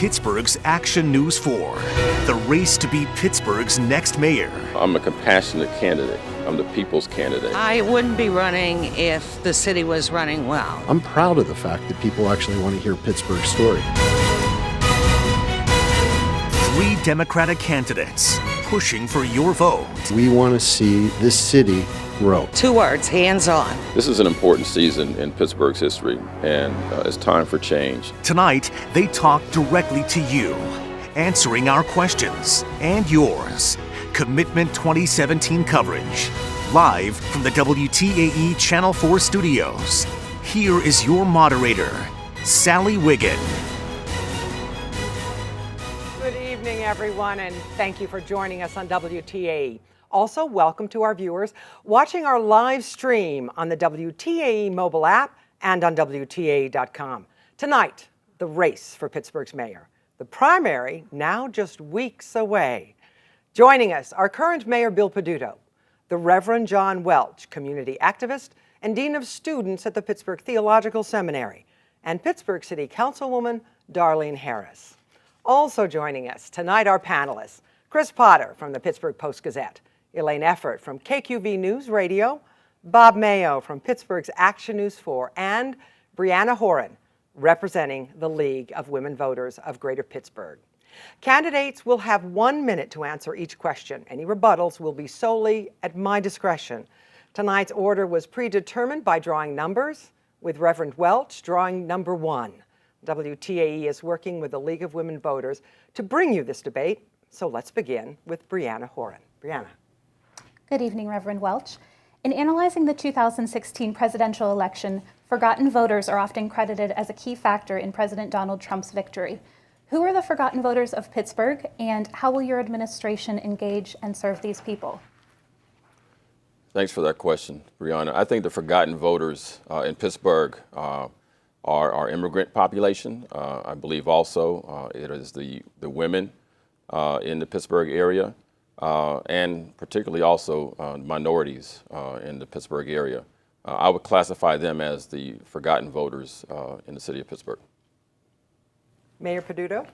Pittsburgh's Action News 4, the race to be Pittsburgh's next mayor. I'm a compassionate candidate. I'm the people's candidate. I wouldn't be running if the city was running well. I'm proud of the fact that people actually want to hear Pittsburgh's story. 3 Democratic candidates pushing for your vote. We want to see this city grow. 2 words, hands-on. This is an important season in Pittsburgh's history, and it's time for change. Tonight, they talk directly to you, answering our questions and yours. Commitment 2017 coverage, live from the WTAE Channel 4 studios. Here is your moderator, Sally Wiggin. Good evening, everyone, and thank you for joining us on WTAE. Also, welcome to our viewers watching our live stream on the WTAE mobile app and on WTAE.com. Tonight, the race for Pittsburgh's mayor. The primary now just weeks away. Joining us, our current mayor, Bill Peduto, the Reverend John Welch, community activist and dean of students at the Pittsburgh Theological Seminary, and Pittsburgh City Councilwoman Darlene Harris. Also joining us tonight, our panelists, Chris Potter from the Pittsburgh Post-Gazette, Elaine Effort from KQV News Radio, Bob Mayo from Pittsburgh's Action News 4, and Brianna Horan, representing the League of Women Voters of Greater Pittsburgh. Candidates will have 1 minute to answer each question. Any rebuttals will be solely at my discretion. Tonight's order was predetermined by drawing numbers, with Reverend Welch drawing number 1. WTAE is working with the League of Women Voters to bring you this debate, so let's begin with Brianna Horan. Brianna. Good evening, Reverend Welch. In analyzing the 2016 presidential election, forgotten voters are often credited as a key factor in President Donald Trump's victory. Who are the forgotten voters of Pittsburgh, and how will your administration engage and serve these people? Thanks for that question, Brianna. I think the forgotten voters in Pittsburgh are our immigrant population. I believe also it is the women in the Pittsburgh area. And particularly also minorities in the Pittsburgh area. I would classify them as the forgotten voters in the city of Pittsburgh. Mayor Peduto?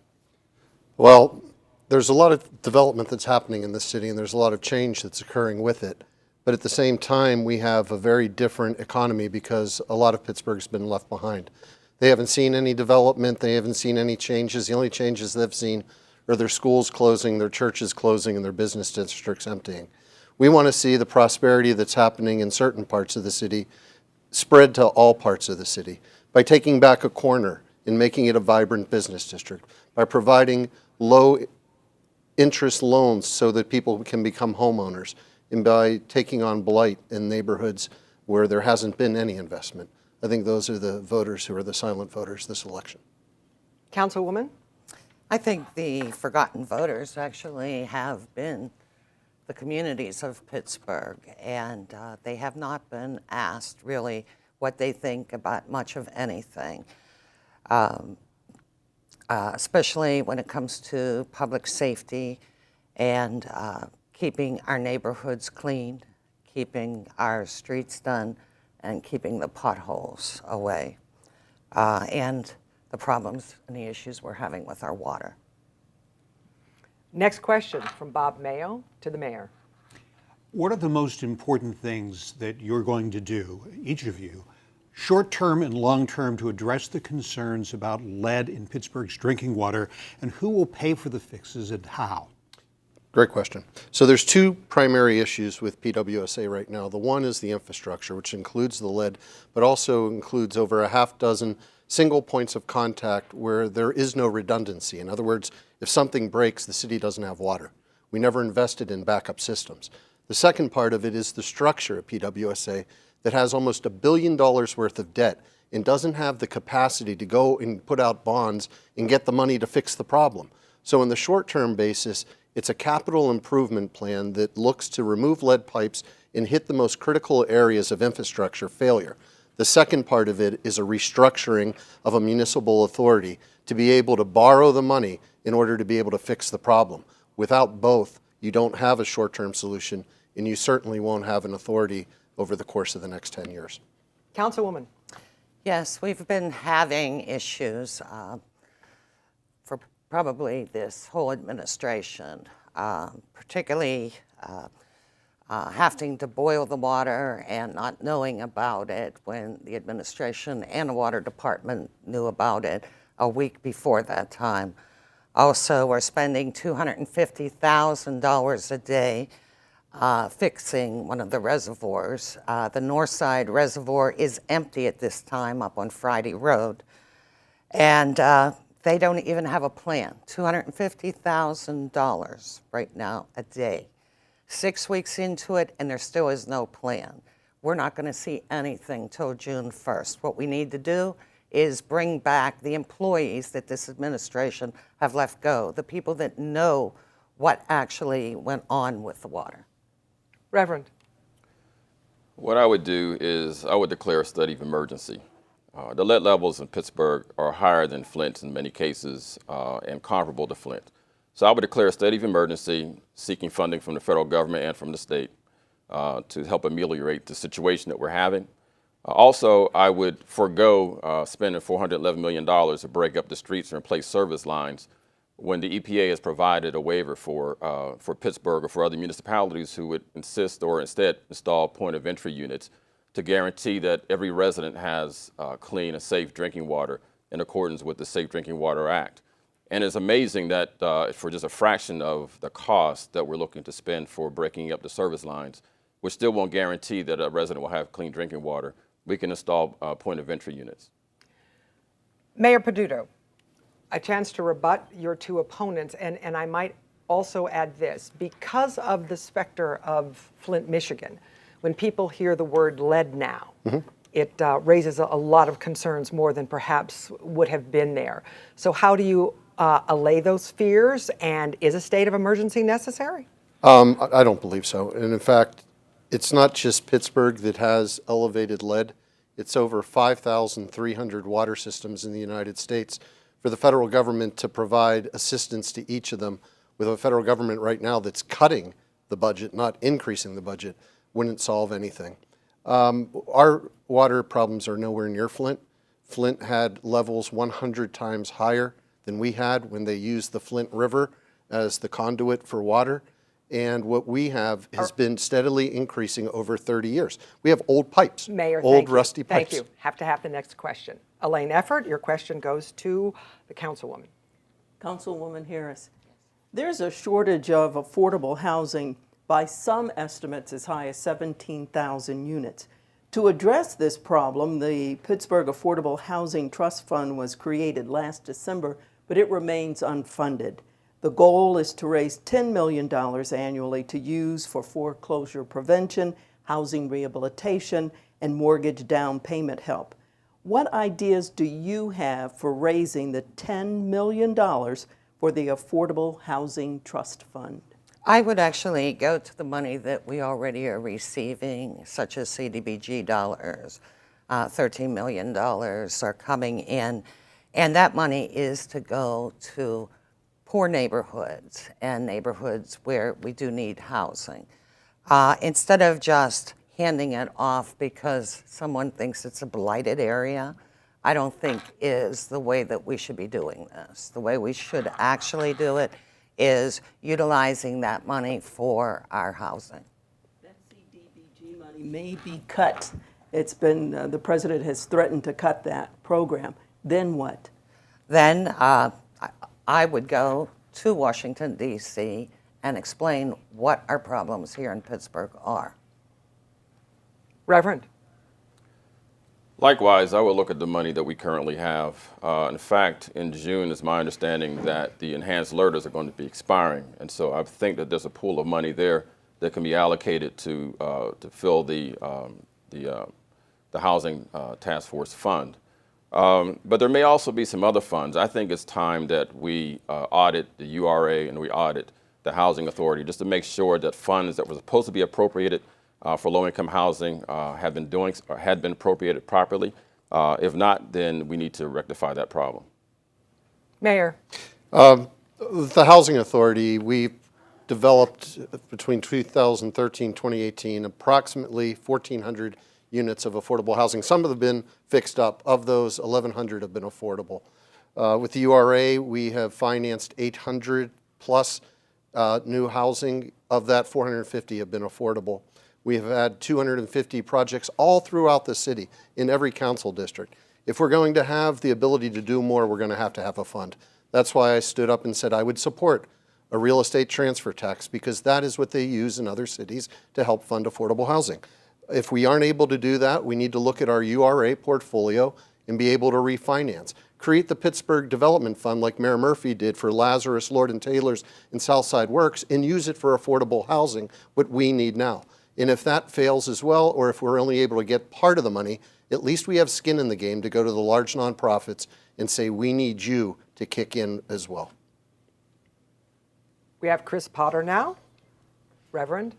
Well, there's a lot of development that's happening in this city, and there's a lot of change that's occurring with it. But at the same time, we have a very different economy because a lot of Pittsburgh's been left behind. They haven't seen any development. They haven't seen any changes. The only changes they've seen are their schools closing, their churches closing, and their business districts emptying. We want to see the prosperity that's happening in certain parts of the city spread to all parts of the city by taking back a corner and making it a vibrant business district, by providing low interest loans so that people can become homeowners, and by taking on blight in neighborhoods where there hasn't been any investment. I think those are the voters who are the silent voters this election. Councilwoman? I think the forgotten voters actually have been the communities of Pittsburgh, and they have not been asked really what they think about much of anything, especially when it comes to public safety and keeping our neighborhoods clean, keeping our streets done, and keeping the potholes away. And the problems and the issues we're having with our water. Next question from Bob Mayo to the mayor. What are the most important things that you're going to do, each of you, short-term and long-term, to address the concerns about lead in Pittsburgh's drinking water, and who will pay for the fixes and how? Great question. So there's 2 primary issues with PWSA right now. The one is the infrastructure, which includes the lead, but also includes over a half dozen single points of contact where there is no redundancy. In other words, if something breaks, the city doesn't have water. We never invested in backup systems. The second part of it is the structure of PWSA that has almost $1 billion worth of debt and doesn't have the capacity to go and put out bonds and get the money to fix the problem. So in the short-term basis, it's a capital improvement plan that looks to remove lead pipes and hit the most critical areas of infrastructure failure. The second part of it is a restructuring of a municipal authority to be able to borrow the money in order to be able to fix the problem. Without both, you don't have a short-term solution, and you certainly won't have an authority over the course of the next 10 years. Councilwoman. Yes, we've been having issues for probably this whole administration, particularly having to boil the water and not knowing about it when the administration and the water department knew about it a week before that time. Also, we're spending $250,000 a day fixing one of the reservoirs. The Northside Reservoir is empty at this time up on Friday Road, and they don't even have a plan. $250,000 right now a day. 6 weeks into it, and there still is no plan. We're not going to see anything till June 1st. What we need to do is bring back the employees that this administration have let go, the people that know what actually went on with the water. Reverend. What I would do is I would declare a state of emergency. The lead levels in Pittsburgh are higher than Flint in many cases and comparable to Flint. So I would declare a state of emergency, seeking funding from the federal government and from the state to help ameliorate the situation that we're having. Also, I would forego spending $411 million to break up the streets and replace service lines when the EPA has provided a waiver for Pittsburgh or for other municipalities who would insist or instead install point of entry units to guarantee that every resident has clean and safe drinking water in accordance with the Safe Drinking Water Act. And it's amazing that for just a fraction of the cost that we're looking to spend for breaking up the service lines, which still won't guarantee that a resident will have clean drinking water, we can install point of entry units. Mayor Peduto, a chance to rebut your two opponents, and I might also add this. Because of the specter of Flint, Michigan, when people hear the word lead now, it raises a lot of concerns more than perhaps would have been there. So how do you allay those fears, and is a state of emergency necessary? I don't believe so. And in fact, it's not just Pittsburgh that has elevated lead. It's over 5,300 water systems in the United States. For the federal government to provide assistance to each of them, with a federal government right now that's cutting the budget, not increasing the budget, wouldn't solve anything. Our water problems are nowhere near Flint. Flint had levels 100 times higher than we had when they used the Flint River as the conduit for water. And what we have has been steadily increasing over 30 years. We have old pipes, Mayor, old rusty pipes. Thank you. Have to have the next question. Elaine Effort, your question goes to the Councilwoman. Councilwoman Harris, there's a shortage of affordable housing, by some estimates as high as 17,000 units. To address this problem, the Pittsburgh Affordable Housing Trust Fund was created last December, but it remains unfunded. The goal is to raise $10 million annually to use for foreclosure prevention, housing rehabilitation, and mortgage down payment help. What ideas do you have for raising the $10 million for the Affordable Housing Trust Fund? I would actually go to the money that we already are receiving, such as CDBG dollars. $13 million are coming in, and that money is to go to poor neighborhoods and neighborhoods where we do need housing. Instead of just handing it off because someone thinks it's a blighted area, I don't think is the way that we should be doing this. The way we should actually do it is utilizing that money for our housing. That CDBG money may be cut. It's been, the president has threatened to cut that program. Then what? Then I would go to Washington, D.C. and explain what our problems here in Pittsburgh are. Reverend. Likewise, I would look at the money that we currently have. In fact, in June, it's my understanding that the enhanced LRTAs are going to be expiring. And so I think that there's a pool of money there that can be allocated to fill the Housing Task Force Fund. But there may also be some other funds. I think it's time that we audit the URA and we audit the Housing Authority just to make sure that funds that were supposed to be appropriated for low-income housing had been appropriated properly. If not, then we need to rectify that problem. Mayor. The Housing Authority, we developed between 2013 and 2018 approximately 1,400 units of affordable housing. Some have been fixed up. Of those, 1,100 have been affordable. With the URA, we have financed 800 plus new housing. Of that, 450 have been affordable. We have had 250 projects all throughout the city in every council district. If we're going to have the ability to do more, we're going to have a fund. That's why I stood up and said I would support a real estate transfer tax, because that is what they use in other cities to help fund affordable housing. If we aren't able to do that, we need to look at our URA portfolio and be able to refinance. Create the Pittsburgh Development Fund like Mayor Murphy did for Lazarus, Lord & Taylor's, and Southside Works, and use it for affordable housing, what we need now. And if that fails as well, or if we're only able to get part of the money, at least we have skin in the game to go to the large nonprofits and say, we need you to kick in as well. We have Chris Potter now. Reverend?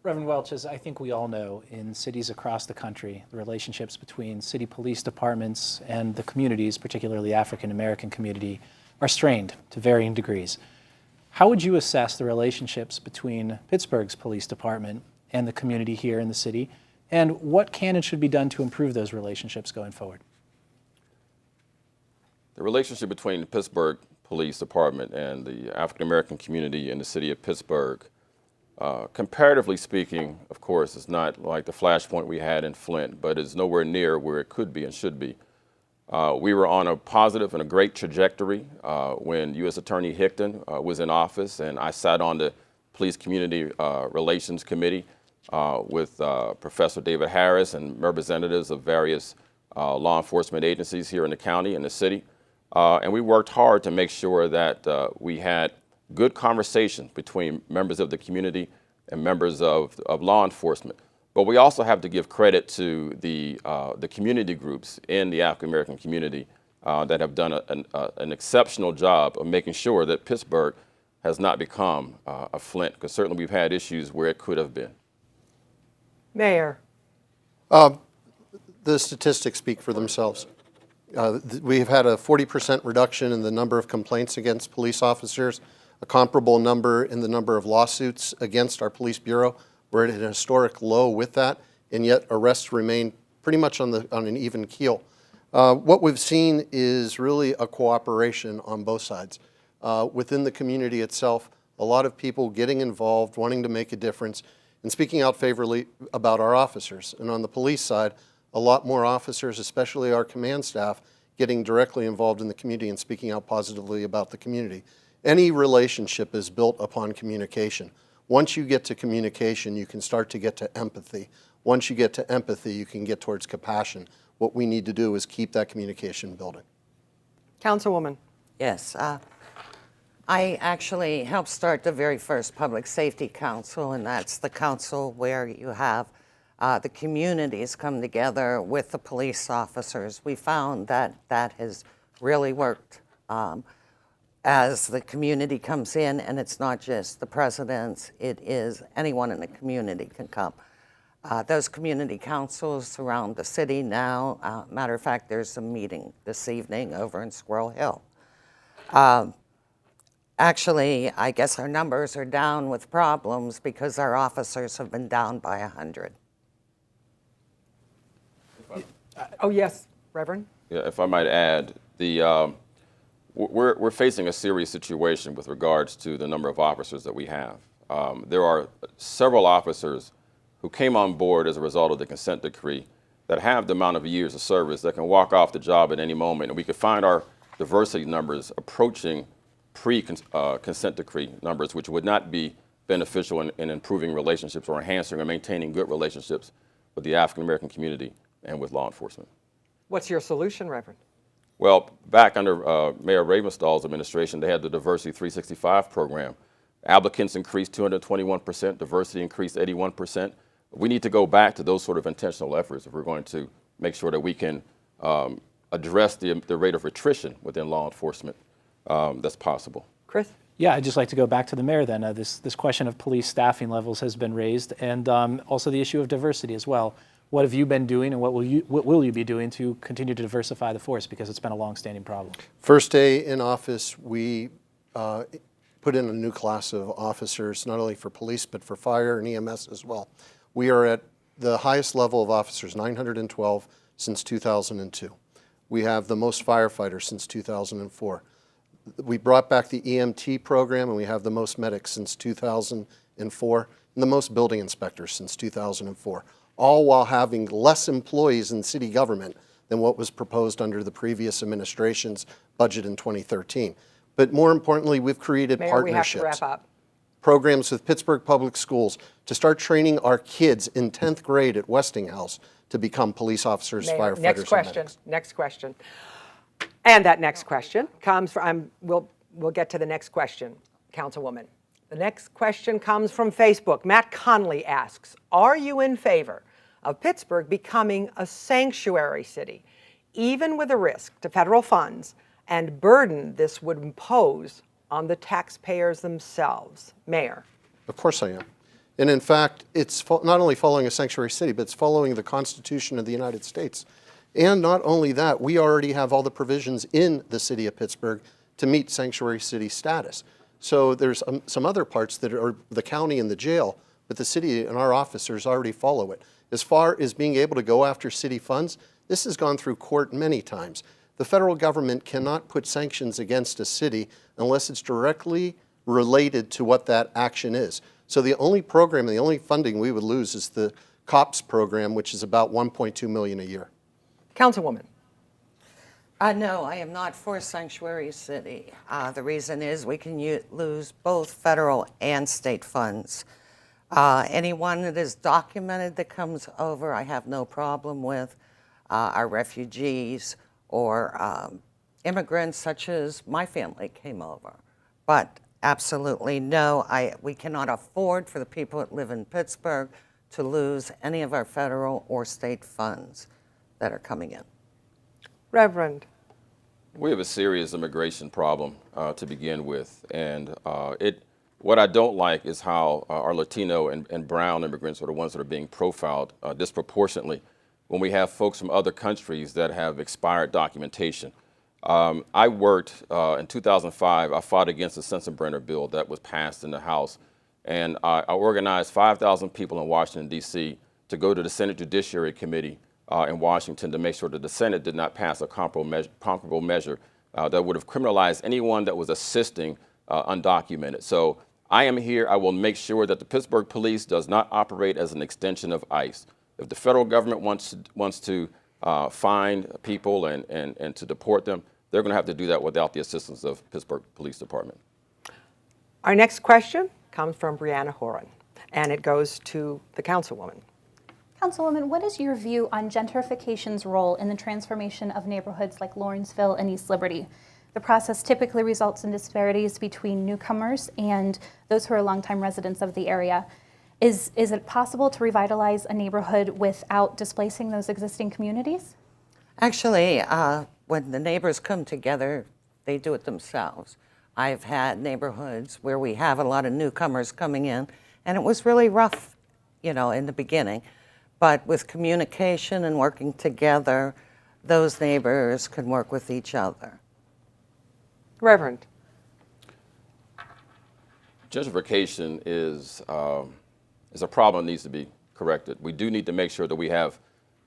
Reverend Welch, as I think we all know, in cities across the country, the relationships between city police departments and the communities, particularly the African American community, are strained to varying degrees. How would you assess the relationships between Pittsburgh's police department and the community here in the city, and what can and should be done to improve those relationships going forward? The relationship between the Pittsburgh Police Department and the African American community in the city of Pittsburgh, comparatively speaking, of course, is not like the flashpoint we had in Flint, but is nowhere near where it could be and should be. We were on a positive and a great trajectory when U.S. Attorney Hickton was in office, and I sat on the Police Community Relations Committee with Professor David Harris and representatives of various law enforcement agencies here in the county and the city. And we worked hard to make sure that we had good conversation between members of the community and members of law enforcement. But we also have to give credit to the community groups in the African American community that have done an exceptional job of making sure that Pittsburgh has not become a Flint, because certainly we've had issues where it could have been. Mayor? The statistics speak for themselves. We've had a 40% reduction in the number of complaints against police officers, a comparable number in the number of lawsuits against our police bureau. We're at an historic low with that, and yet arrests remain pretty much on an even keel. What we've seen is really a cooperation on both sides. Within the community itself, a lot of people getting involved, wanting to make a difference, and speaking out favorably about our officers. And on the police side, a lot more officers, especially our command staff, getting directly involved in the community and speaking out positively about the community. Any relationship is built upon communication. Once you get to communication, you can start to get to empathy. Once you get to empathy, you can get towards compassion. What we need to do is keep that communication building. Councilwoman? Yes. I actually helped start the very first Public Safety Council, and that's the council where you have the communities come together with the police officers. We found that that has really worked as the community comes in, and it's not just the presidents, it is anyone in the community can come. Those community councils around the city now, matter of fact, there's a meeting this evening over in Squirrel Hill. Actually, I guess our numbers are down with problems because our officers have been down by 100. Oh, yes, Reverend? Yeah, if I might add, we're facing a serious situation with regards to the number of officers that we have. There are several officers who came on board as a result of the consent decree that have the amount of years of service that can walk off the job at any moment. And we could find our diversity numbers approaching pre-consent decree numbers, which would not be beneficial in improving relationships or enhancing or maintaining good relationships with the African American community and with law enforcement. What's your solution, Reverend? Well, back under Mayor Ravenstahl's administration, they had the Diversity 365 program. Applicants increased 221%, diversity increased 81%. We need to go back to those sort of intentional efforts if we're going to make sure that we can address the rate of attrition within law enforcement that's possible. Chris? Yeah, I'd just like to go back to the mayor then. This question of police staffing levels has been raised, and also the issue of diversity as well. What have you been doing, and what will you be doing to continue to diversify the force, because it's been a long-standing problem? First day in office, we put in a new class of officers, not only for police, but for fire and EMS as well. We are at the highest level of officers, 912 since 2002. We have the most firefighters since 2004. We brought back the EMT program, and we have the most medics since 2004, and the most building inspectors since 2004, all while having less employees in city government than what was proposed under the previous administration's budget in 2013. But more importantly, we've created Mayor, partnerships. we have to wrap up. Programs with Pittsburgh Public Schools to start training our kids in 10th grade at Westinghouse to become police officers, Mayor, firefighters, next and question. medics. Next question. And that next question comes from, we'll get to the next question, Councilwoman. The next question comes from Facebook. Matt Conley asks, are you in favor of Pittsburgh becoming a sanctuary city, even with a risk to federal funds and burden this would impose on the taxpayers themselves? Mayor. Of course I am. And in fact, it's not only following a sanctuary city, but it's following the Constitution of the United States. And not only that, we already have all the provisions in the city of Pittsburgh to meet sanctuary city status. So there's some other parts that are the county and the jail, but the city and our officers already follow it. As far as being able to go after city funds, this has gone through court many times. The federal government cannot put sanctions against a city unless it's directly related to what that action is. So the only program, the only funding we would lose is the COPS program, which is about $1.2 million a year. Councilwoman. No, I am not for sanctuary city. The reason is we can lose both federal and state funds. Anyone that is documented that comes over, I have no problem with. Our refugees or immigrants such as my family came over. But absolutely no, we cannot afford for the people that live in Pittsburgh to lose any of our federal or state funds that are coming in. Reverend. We have a serious immigration problem to begin with, and what I don't like is how our Latino and brown immigrants are the ones that are being profiled disproportionately when we have folks from other countries that have expired documentation. I worked in 2005, I fought against the Sensenbrenner bill that was passed in the House, and I organized 5,000 people in Washington, D.C. to go to the Senate Judiciary Committee in Washington to make sure that the Senate did not pass a comparable measure that would have criminalized anyone that was assisting undocumented. So I am here. I will make sure that the Pittsburgh Police does not operate as an extension of ICE. If the federal government wants to find people and to deport them, they're going to have to do that without the assistance of Pittsburgh Police Department. Our next question comes from Brianna Horan, and it goes to the Councilwoman. Councilwoman, what is your view on gentrification's role in the transformation of neighborhoods like Lawrenceville and East Liberty? The process typically results in disparities between newcomers and those who are longtime residents of the area. Is it possible to revitalize a neighborhood without displacing those existing communities? Actually, when the neighbors come together, they do it themselves. I've had neighborhoods where we have a lot of newcomers coming in, and it was really rough, in the beginning. But with communication and working together, those neighbors can work with each other. Reverend. Gentrification is a problem that needs to be corrected. We do need to make sure that we have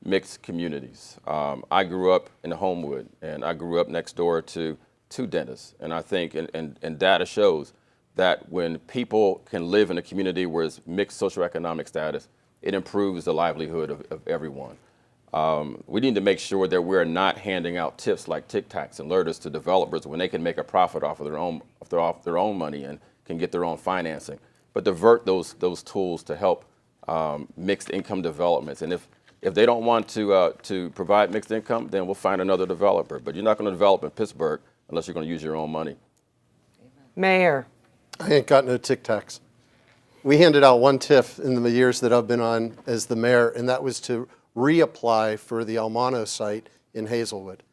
mixed communities. I grew up in Homewood, and I grew up next door to two dentists. And I think, and data shows that when people can live in a community where it's mixed socioeconomic status, it improves the livelihood of everyone. We need to make sure that we're not handing out tips like Tic Tacs and Lurters to developers when they can make a profit off of their own money and can get their own financing. But divert those tools to help mixed income developments. And if they don't want to provide mixed income, then we'll find another developer. But you're not going to develop in Pittsburgh unless you're going to use your own money. Mayor. I ain't got no Tic Tacs. We handed out one TIF in the years that I've been on as the mayor, and that was to reapply for the Almano site in Hazelwood.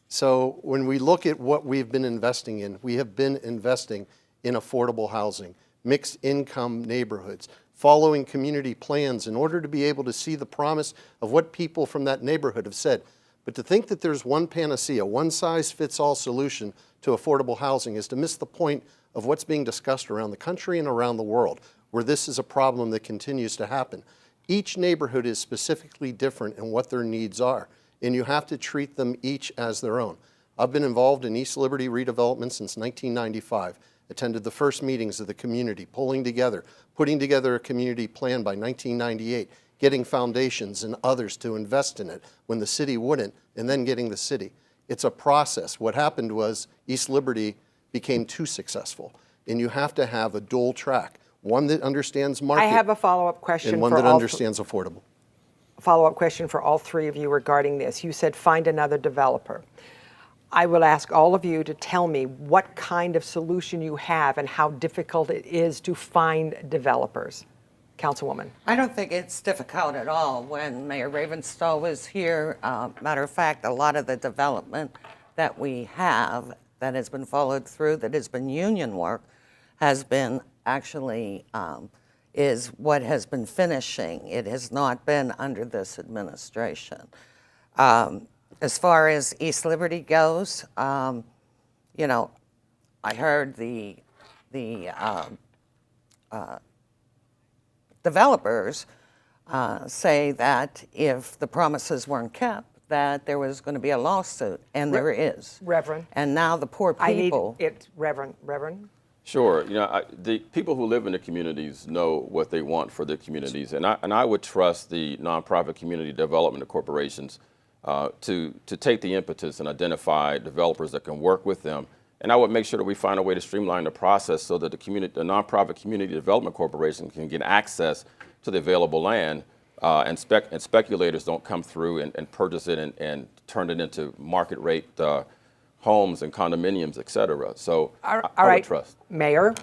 So when we look at what we've been investing in, we have been investing in affordable housing, mixed income neighborhoods, following community plans in order to be able to see the promise of what people from that neighborhood have said. But to think that there's one panacea, one size fits all solution to affordable housing is to miss the point of what's being discussed around the country and around the world, where this is a problem that continues to happen. Each neighborhood is specifically different in what their needs are. and you have to treat them each as their own. I've been involved in East Liberty redevelopment since 1995, attended the first meetings of the community, putting together a community plan by 1998, getting foundations and others to invest in it when the city wouldn't, and then getting the city. It's a process. What happened was East Liberty became too successful, and you have to have a dual track, one that understands market I have a follow-up question and one for that all understands affordable. follow-up question for all three of you regarding this. You said find another developer. I will ask all of you to tell me what kind of solution you have and how difficult it is to find developers. Councilwoman. I don't think it's difficult at all. When Mayor Ravenstahl was here, matter of fact, a lot of the development that we have that has been followed through, that has been union work, has been actually is what has been finishing. It has not been under this administration. As far as East Liberty goes, you know, I heard the developers say that if the promises weren't kept, that there was going to be a lawsuit, and there is. Reverend. And now the poor people. I need it, Reverend. Sure. You know, the people who live in the communities know what they want for their communities, and I would trust the nonprofit community development corporations to take the impetus and identify developers that can work with them. And I would make sure that we find a way to streamline the process so that the nonprofit community development corporation can get access to the available land, and speculators don't come through and purchase it and turn it into market rate homes and condominiums, et cetera. So I would trust. Mayor?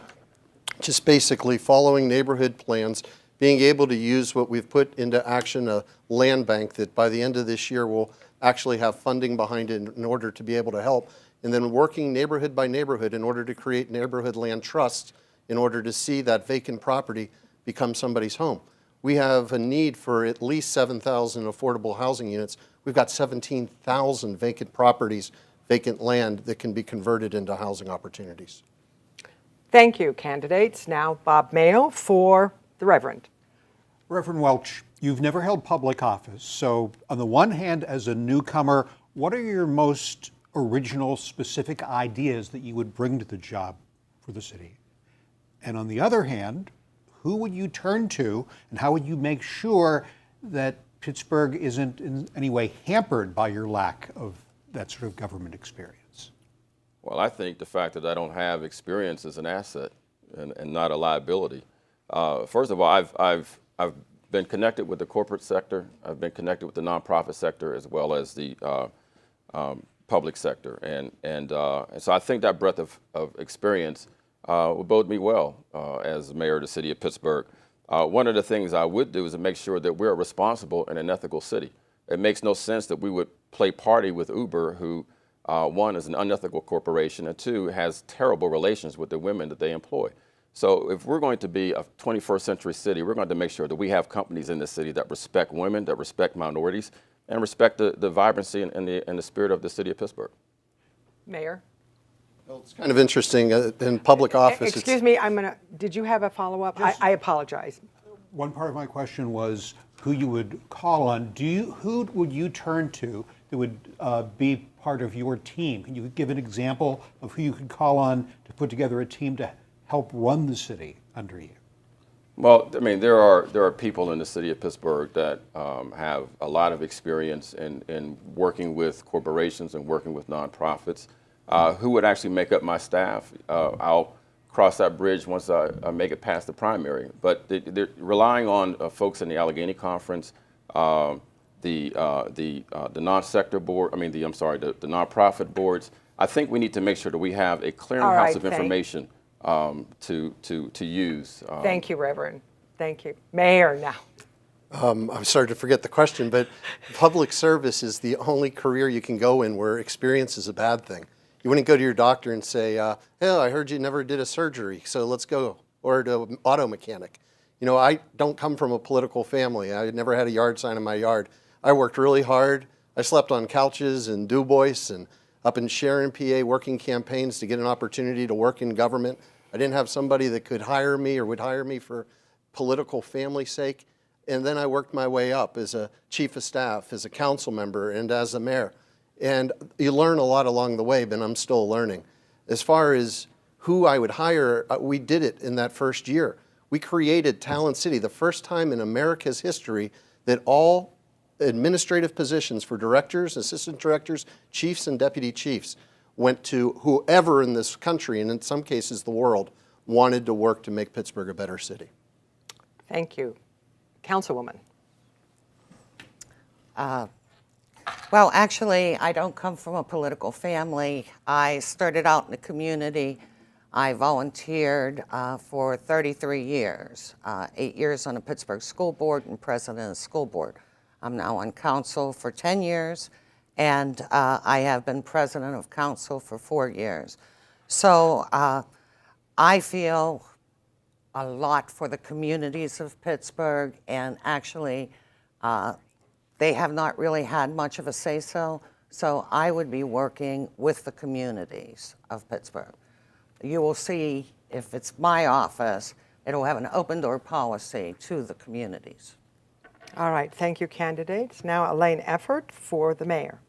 Just basically following neighborhood plans, being able to use what we've put into action, a land bank that by the end of this year will actually have funding behind it in order to be able to help, and then working neighborhood by neighborhood in order to create neighborhood land trusts in order to see that vacant property become somebody's home. We have a need for at least 7,000 affordable housing units. We've got 17,000 vacant properties, vacant land that can be converted into housing opportunities. Thank you, candidates. Now, Bob Mayo for the Reverend. Reverend Welch, you've never held public office, so on the one hand, as a newcomer, what are your most original, specific ideas that you would bring to the job for the city? And on the other hand, who would you turn to, and how would you make sure that Pittsburgh isn't in any way hampered by your lack of that sort of government experience? Well, I think the fact that I don't have experience is an asset and not a liability. First of all, I've been connected with the corporate sector. I've been connected with the nonprofit sector as well as the public sector, and so I think that breadth of experience will bode me well as mayor of the city of Pittsburgh. One of the things I would do is to make sure that we're a responsible and an ethical city. It makes no sense that we would play party with Uber, who one is an unethical corporation, and two has terrible relations with the women that they employ. So if we're going to be a 21st century city, we're going to make sure that we have companies in the city that respect women, that respect minorities, and respect the vibrancy and the spirit of the city of Pittsburgh. Mayor? Well, it's kind of interesting in public office. Excuse me, did you have a follow-up? Yes. I apologize. One part of my question was who you would call on. Who would you turn to that would be part of your team? Can you give an example of who you could call on to put together a team to help run the city under you? Well, I mean, there are people in the city of Pittsburgh that have a lot of experience in working with corporations and working with nonprofits. Who would actually make up my staff? I'll cross that bridge once I make it past the primary. But they're relying on folks in the Allegheny Conference, the non-sector board. I mean, the nonprofit boards. I think we need to make sure that we have a clearinghouse of information to use. Thank you, Reverend. Thank you. Mayor, now. I'm sorry to forget the question, but public service is the only career you can go in where experience is a bad thing. You wouldn't go to your doctor and say, hey, I heard you never did a surgery, so let's go, or to an auto mechanic. You know, I don't come from a political family. I never had a yard sign in my yard. I worked really hard. I slept on couches in Du Bois and up in Sharon, PA, working campaigns to get an opportunity to work in government. I didn't have somebody that could hire me or would hire me for political family sake. And then I worked my way up as a chief of staff, as a council member, and as a mayor. And you learn a lot along the way, but I'm still learning. As far as who I would hire, we did it in that first year. We created Talent City, the first time in America's history that all administrative positions for directors, assistant directors, chiefs, and deputy chiefs went to whoever in this country, and in some cases the world, wanted to work to make Pittsburgh a better city. Thank you. Councilwoman. Well, actually, I don't come from a political family. I started out in the community. I volunteered for 33 years, 8 years on the Pittsburgh School Board and president of the school board. I'm now on council for 10 years, and I have been president of council for 4 years. So I feel a lot for the communities of Pittsburgh, and actually, they have not really had much of a say-so, so I would be working with the communities of Pittsburgh. You will see, if it's my office, it'll have an open door policy to the communities. All right, thank you, candidates. Now Elaine Effort for the mayor.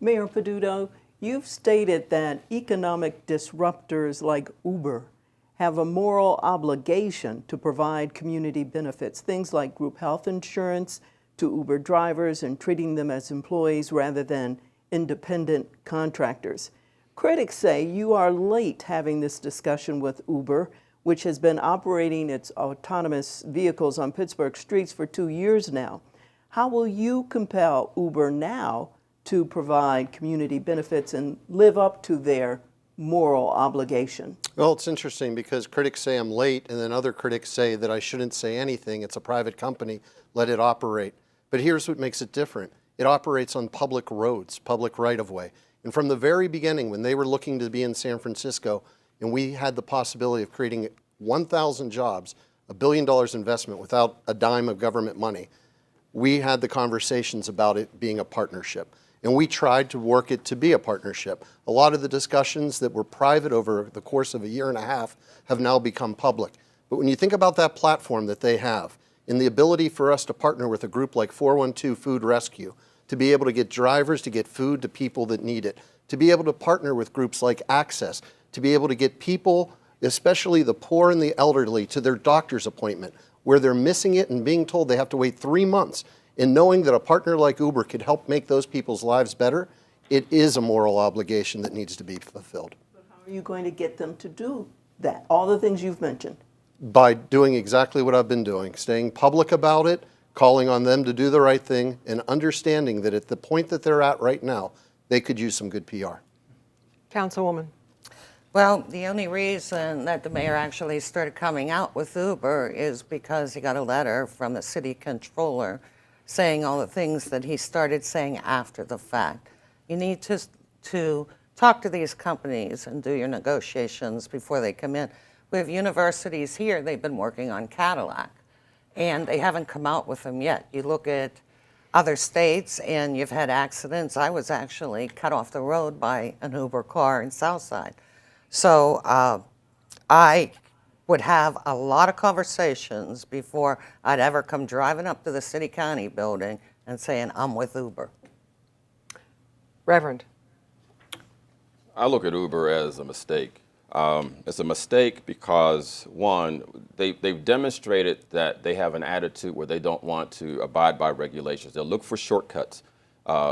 Mayor Peduto, you've stated that economic disruptors like Uber have a moral obligation to provide community benefits, things like group health insurance to Uber drivers and treating them as employees rather than independent contractors. Critics say you are late having this discussion with Uber, which has been operating its autonomous vehicles on Pittsburgh streets for 2 years now. How will you compel Uber now to provide community benefits and live up to their moral obligation? Well, it's interesting because critics say I'm late, and then other critics say that I shouldn't say anything. It's a private company, let it operate. But here's what makes it different. It operates on public roads, public right-of-way. And from the very beginning, when they were looking to be in San Francisco, and we had the possibility of creating 1,000 jobs, $1 billion investment without a dime of government money, we had the conversations about it being a partnership. And we tried to work it to be a partnership. A lot of the discussions that were private over the course of a year and a half have now become public. But when you think about that platform that they have, and the ability for us to partner with a group like 412 Food Rescue, to be able to get drivers to get food to people that need it, to be able to partner with groups like Access, to be able to get people, especially the poor and the elderly, to their doctor's appointment, where they're missing it and being told they have to wait 3 months, and knowing that a partner like Uber could help make those people's lives better, it is a moral obligation that needs to be fulfilled. But how are you going to get them to do that? All the things you've mentioned. By doing exactly what I've been doing, staying public about it, calling on them to do the right thing, and understanding that at the point that they're at right now, they could use some good PR. Councilwoman. Well, the only reason that the mayor actually started coming out with Uber is because he got a letter from the city controller saying all the things that he started saying after the fact. You need to talk to these companies and do your negotiations before they come in. We have universities here, they've been working on Cadillac, and they haven't come out with them yet. You look at other states and you've had accidents. I was actually cut off the road by an Uber car in Southside. So I would have a lot of conversations before I'd ever come driving up to the city county building and saying, I'm with Uber. Reverend. I look at Uber as a mistake. It's a mistake because, one, they've demonstrated that they have an attitude where they don't want to abide by regulations. They'll look for shortcuts.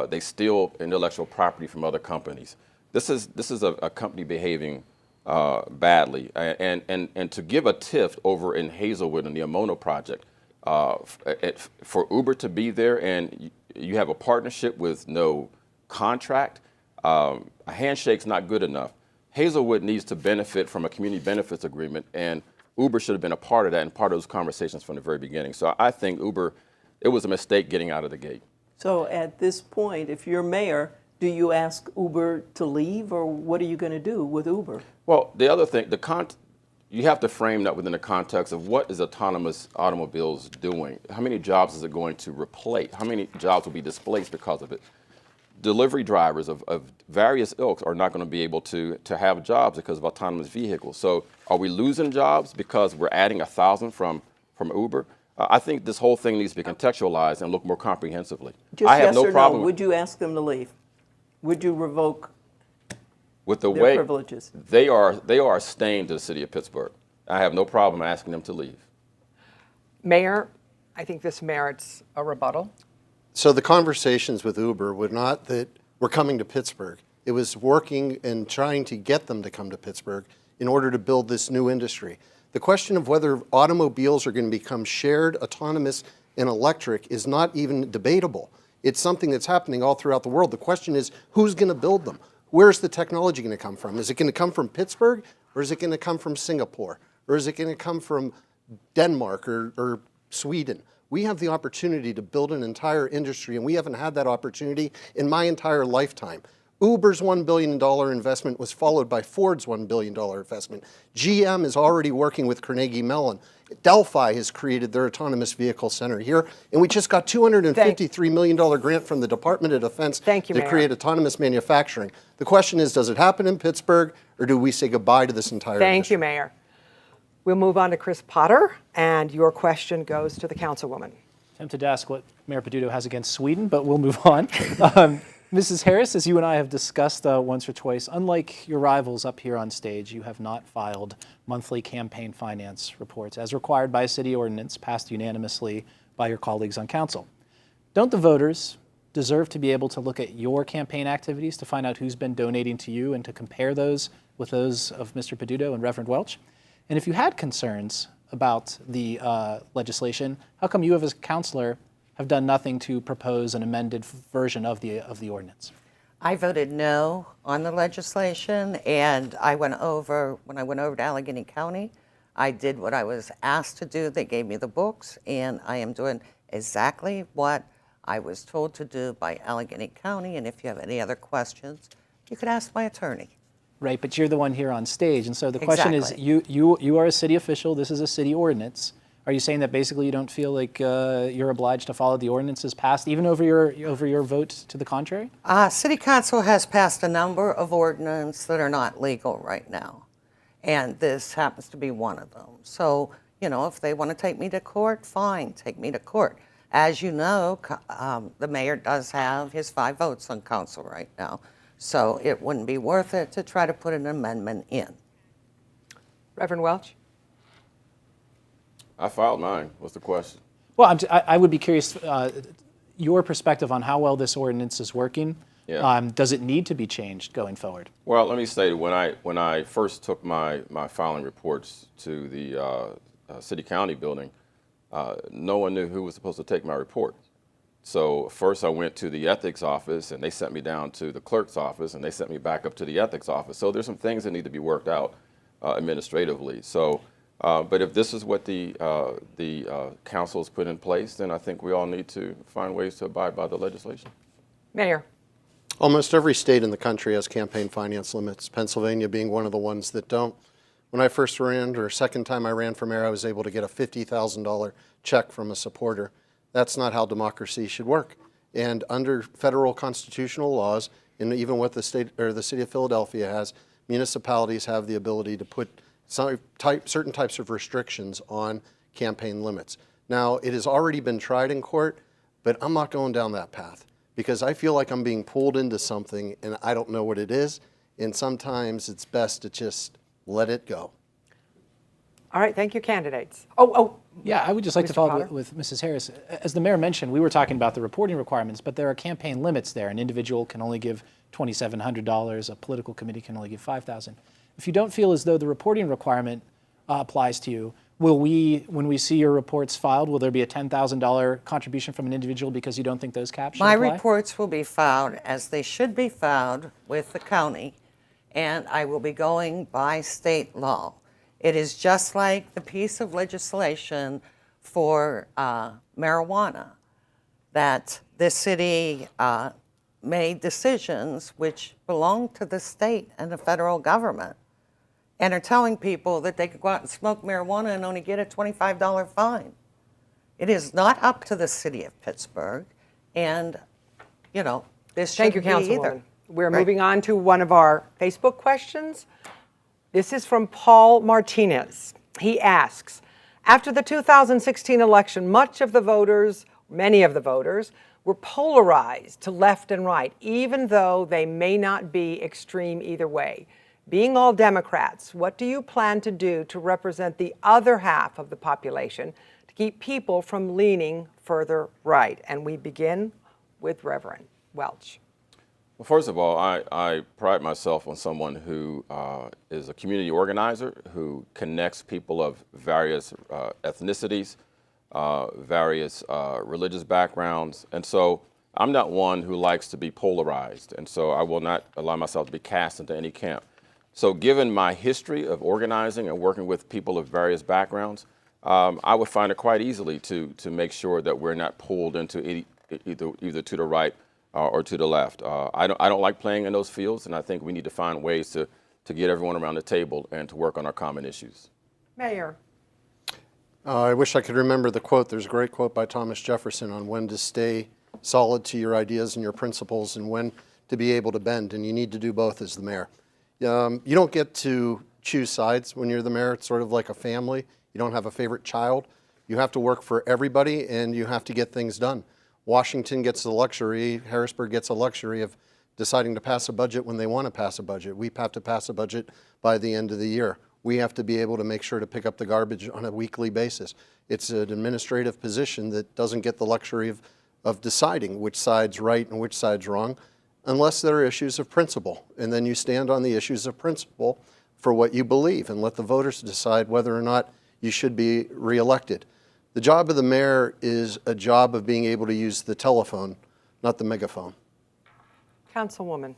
They steal intellectual property from other companies. This is a company behaving badly. And to give a tiff over in Hazelwood in the Amono project, for Uber to be there and you have a partnership with no contract, a handshake's not good enough. Hazelwood needs to benefit from a community benefits agreement, and Uber should have been a part of that and part of those conversations from the very beginning. So I think Uber, it was a mistake getting out of the gate. So at this point, if you're mayor, do you ask Uber to leave, or what are you going to do with Uber? Well, the other thing, you have to frame that within the context of what is autonomous automobiles doing? How many jobs is it going to replace? How many jobs will be displaced because of it? Delivery drivers of various ilks are not going to be able to have jobs because of autonomous vehicles. So are we losing jobs because we're adding 1,000 from Uber? I think this whole thing needs to be contextualized and look more comprehensively. Just I have yes no or problem no, would you ask them to leave? Would you revoke with the their way privileges? they are a stain to the city of Pittsburgh. I have no problem asking them to leave. Mayor, I think this merits a rebuttal. So the conversations with Uber were not that we're coming to Pittsburgh. It was working and trying to get them to come to Pittsburgh in order to build this new industry. The question of whether automobiles are going to become shared, autonomous, and electric is not even debatable. It's something that's happening all throughout the world. The question is, who's going to build them? Where's the technology going to come from? Is it going to come from Pittsburgh, or is it going to come from Singapore? Or is it going to come from Denmark or Sweden? We have the opportunity to build an entire industry, and we haven't had that opportunity in my entire lifetime. Uber's $1 billion investment was followed by Ford's $1 billion investment. GM is already working with Carnegie Mellon. Delphi has created their autonomous vehicle center here, and we just got $253 million grant from the Department of Defense Thank you, to Mayor. create autonomous manufacturing. The question is, does it happen in Pittsburgh, or do we say goodbye to this entire Thank industry? you, Mayor. We'll move on to Chris Potter, and your question goes to the councilwoman. Tempted to ask what Mayor Peduto has against Sweden, but we'll move on. Mrs. Harris, as you and I have discussed once or twice, unlike your rivals up here on stage, you have not filed monthly campaign finance reports as required by a city ordinance passed unanimously by your colleagues on council. Don't the voters deserve to be able to look at your campaign activities to find out who's been donating to you and to compare those with those of Mr. Peduto and Reverend Welch? And if you had concerns about the legislation, how come you as a councilor have done nothing to propose an amended version of the ordinance? I voted no on the legislation, and when I went over to Allegheny County, I did what I was asked to do. They gave me the books, and I am doing exactly what I was told to do by Allegheny County. And if you have any other questions, you could ask my attorney. Right, but you're the one here on stage, and so the question is, Exactly. you are a city official, this is a city ordinance. Are you saying that basically you don't feel like you're obliged to follow the ordinances passed, even over your vote to the contrary? City Council has passed a number of ordinances that are not legal right now, and this happens to be one of them. So, you know, if they want to take me to court, fine, take me to court. As you know, the mayor does have his 5 votes on council right now, so it wouldn't be worth it to try to put an amendment in. Reverend Welch? I filed mine. What's the question? Well, I would be curious, your perspective on how well this ordinance is working. Yeah. Does it need to be changed going forward? Well, let me say, when I first took my filing reports to the city county building, no one knew who was supposed to take my report. So first I went to the ethics office, and they sent me down to the clerk's office, and they sent me back up to the ethics office. So there's some things that need to be worked out administratively. So, but if this is what the council's put in place, then I think we all need to find ways to abide by the legislation. Mayor? Almost every state in the country has campaign finance limits, Pennsylvania being one of the ones that don't. When I first ran, or second time I ran for mayor, I was able to get a $50,000 check from a supporter. That's not how democracy should work. And under federal constitutional laws, and even what the state or the city of Philadelphia has, municipalities have the ability to put certain types of restrictions on campaign limits. Now, it has already been tried in court, but I'm not going down that path because I feel like I'm being pulled into something and I don't know what it is. And sometimes it's best to just let it go. All right, thank you, candidates. Yeah, I would just like to Mr. follow Potter? up with Mrs. Harris. As the mayor mentioned, we were talking about the reporting requirements, but there are campaign limits there. An individual can only give $2,700. A political committee can only give $5,000. If you don't feel as though the reporting requirement applies to you, will we, when we see your reports filed, will there be a $10,000 contribution from an individual because you don't think those caps should My apply? reports will be filed as they should be filed with the county, and I will be going by state law. It is just like the piece of legislation for marijuana that this city made decisions which belong to the state and the federal government and are telling people that they could go out and smoke marijuana and only get a $25 fine. It is not up to the city of Pittsburgh, and, you know, this Thank you, shouldn't be Councilwoman. either. We're Right. moving on to one of our Facebook questions. This is from Paul Martinez. He asks, After the 2016 election, many of the voters, were polarized to left and right, even though they may not be extreme either way. Being all Democrats, what do you plan to do to represent the other half of the population to keep people from leaning further right? And we begin with Reverend Welch. Well, first of all, I pride myself on someone who is a community organizer, who connects people of various ethnicities, various religious backgrounds. And so I'm not one who likes to be polarized. And so I will not allow myself to be cast into any camp. So given my history of organizing and working with people of various backgrounds, I would find it quite easily to make sure that we're not pulled into either to the right or to the left. I don't like playing in those fields, and I think we need to find ways to get everyone around the table and to work on our common issues. Mayor. I wish I could remember the quote. There's a great quote by Thomas Jefferson on when to stay solid to your ideas and your principles and when to be able to bend, and you need to do both as the mayor. You don't get to choose sides when you're the mayor. It's sort of like a family. You don't have a favorite child. You have to work for everybody, and you have to get things done. Washington gets the luxury, Harrisburg gets a luxury of deciding to pass a budget when they want to pass a budget. We have to pass a budget by the end of the year. We have to be able to make sure to pick up the garbage on a weekly basis. It's an administrative position that doesn't get the luxury of deciding which side's right and which side's wrong, unless there are issues of principle. And then you stand on the issues of principle for what you believe and let the voters decide whether or not you should be reelected. The job of the mayor is a job of being able to use the telephone, not the megaphone. Councilwoman.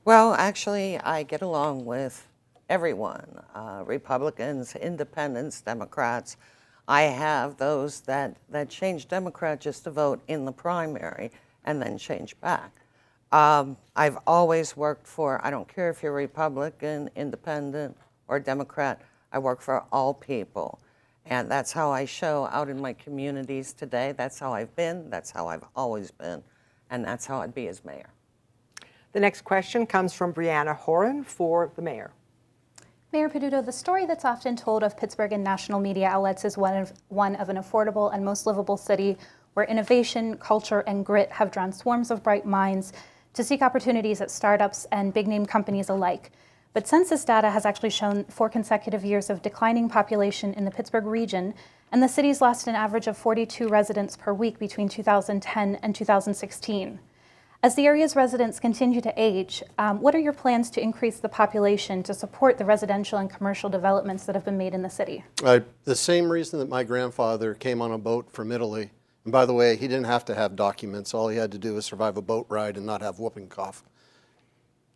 Well, actually, I get along with everyone, Republicans, Independents, Democrats. I have those that change Democrat just to vote in the primary and then change back. I've always worked for, I don't care if you're Republican, Independent, or Democrat, I work for all people. And that's how I show out in my communities today. That's how I've been, that's how I've always been, and that's how I'd be as mayor. The next question comes from Brianna Horan for the mayor. Mayor Peduto, the story that's often told of Pittsburgh in national media outlets is one of an affordable and most livable city where innovation, culture, and grit have drawn swarms of bright minds to seek opportunities at startups and big-name companies alike. But census data has actually shown 4 consecutive years of declining population in the Pittsburgh region, and the city's lost an average of 42 residents per week between 2010 and 2016. As the area's residents continue to age, what are your plans to increase the population to support the residential and commercial developments that have been made in the city? The same reason that my grandfather came on a boat from Italy, and by the way, he didn't have to have documents. All he had to do was survive a boat ride and not have whooping cough.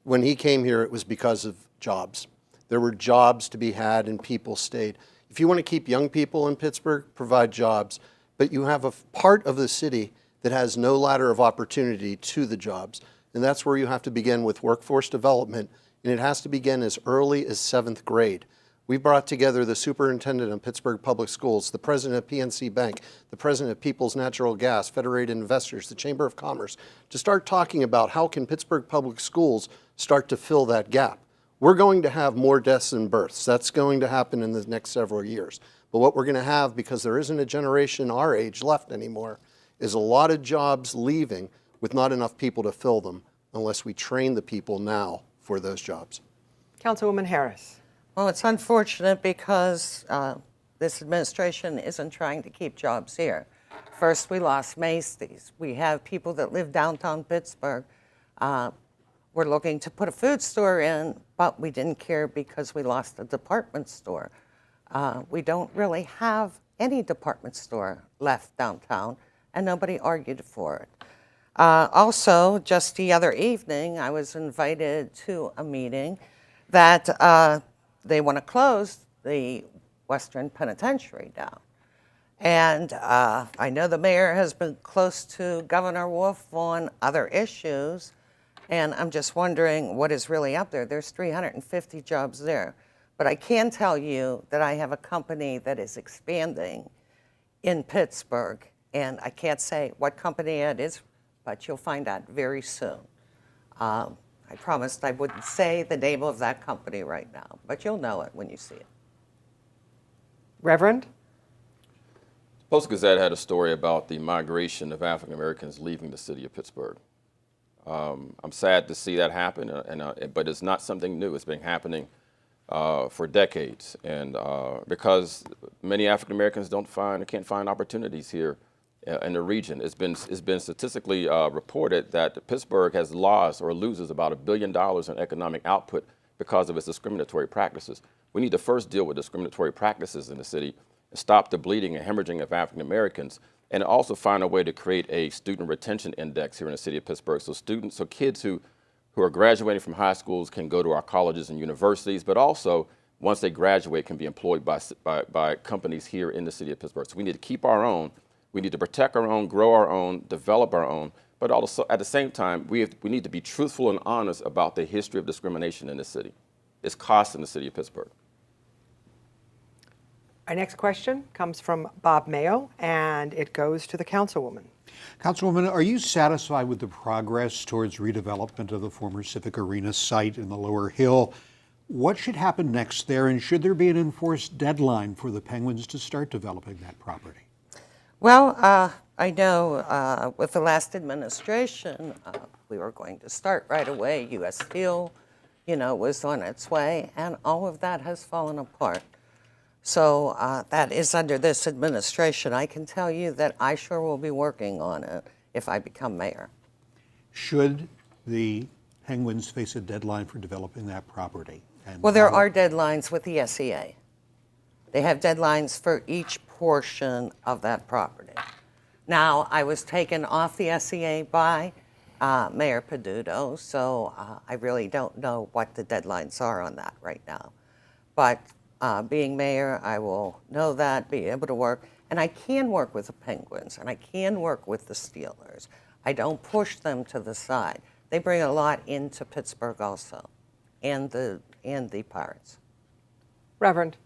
When he came here, it was because of jobs. There were jobs to be had and people stayed. If you want to keep young people in Pittsburgh, provide jobs. But you have a part of the city that has no ladder of opportunity to the jobs. And that's where you have to begin with workforce development. And it has to begin as early as 7th grade. We brought together the superintendent of Pittsburgh Public Schools, the president of PNC Bank, the president of Peoples Natural Gas, Federated Investors, the Chamber of Commerce, to start talking about how can Pittsburgh Public Schools start to fill that gap. We're going to have more deaths than births. That's going to happen in the next several years. But what we're going to have, because there isn't a generation our age left anymore, is a lot of jobs leaving with not enough people to fill them unless we train the people now for those jobs. Councilwoman Harris. Well, it's unfortunate because this administration isn't trying to keep jobs here. First, we lost Macy's. We have people that live downtown Pittsburgh. We're looking to put a food store in, but we didn't care because we lost a department store. We don't really have any department store left downtown, and nobody argued for it. Also, just the other evening, I was invited to a meeting that they want to close the Western Penitentiary down. And I know the mayor has been close to Governor Wolf on other issues, and I'm just wondering what is really up there. There's 350 jobs there. But I can tell you that I have a company that is expanding in Pittsburgh, and I can't say what company it is, but you'll find out very soon. I promised I wouldn't say the name of that company right now, but you'll know it when you see it. Reverend? Post-Gazette had a story about the migration of African Americans leaving the city of Pittsburgh. I'm sad to see that happen, but it's not something new. It's been happening for decades, and because many African Americans can't find opportunities here in the region. It's been statistically reported that Pittsburgh has lost or loses about $1 billion in economic output because of its discriminatory practices. We need to first deal with discriminatory practices in the city and stop the bleeding and hemorrhaging of African Americans, and also find a way to create a student retention index here in the city of Pittsburgh, so kids who are graduating from high schools can go to our colleges and universities, but also once they graduate can be employed by companies here in the city of Pittsburgh. So we need to keep our own, we need to protect our own, grow our own, develop our own, but also at the same time, we need to be truthful and honest about the history of discrimination in the city. It's costing the city of Pittsburgh. Our next question comes from Bob Mayo, and it goes to the Councilwoman. Councilwoman, are you satisfied with the progress towards redevelopment of the former Civic Arena site in the Lower Hill? What should happen next there, and should there be an enforced deadline for the Penguins to start developing that property? Well, I know with the last administration, we were going to start right away. U.S. Steel, was on its way, and all of that has fallen apart. So that is under this administration. I can tell you that I sure will be working on it if I become mayor. Should the Penguins face a deadline for developing that property? Well, there are deadlines with the SEA. They have deadlines for each portion of that property. Now, I was taken off the SEA by Mayor Peduto, so I really don't know what the deadlines are on that right now. But being mayor, I will know that, be able to work, and I can work with the Penguins, and I can work with the Steelers. I don't push them to the side. They bring a lot into Pittsburgh also, and the Pirates. Reverend?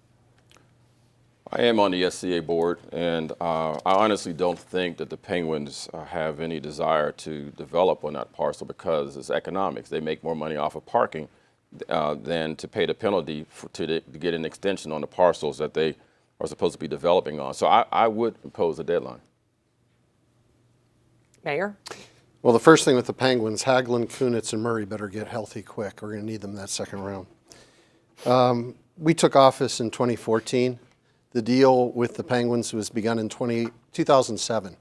I am on the SCA board, and I honestly don't think that the Penguins have any desire to develop on that parcel because it's economics. They make more money off of parking than to pay the penalty to get an extension on the parcels that they are supposed to be developing on. So I would impose a deadline. Mayor? Well, the first thing with the Penguins, Hagelin, Kunitz, and Murray better get healthy quick. We're going to need them that second round. We took office in 2014. The deal with the Penguins was begun in 2007.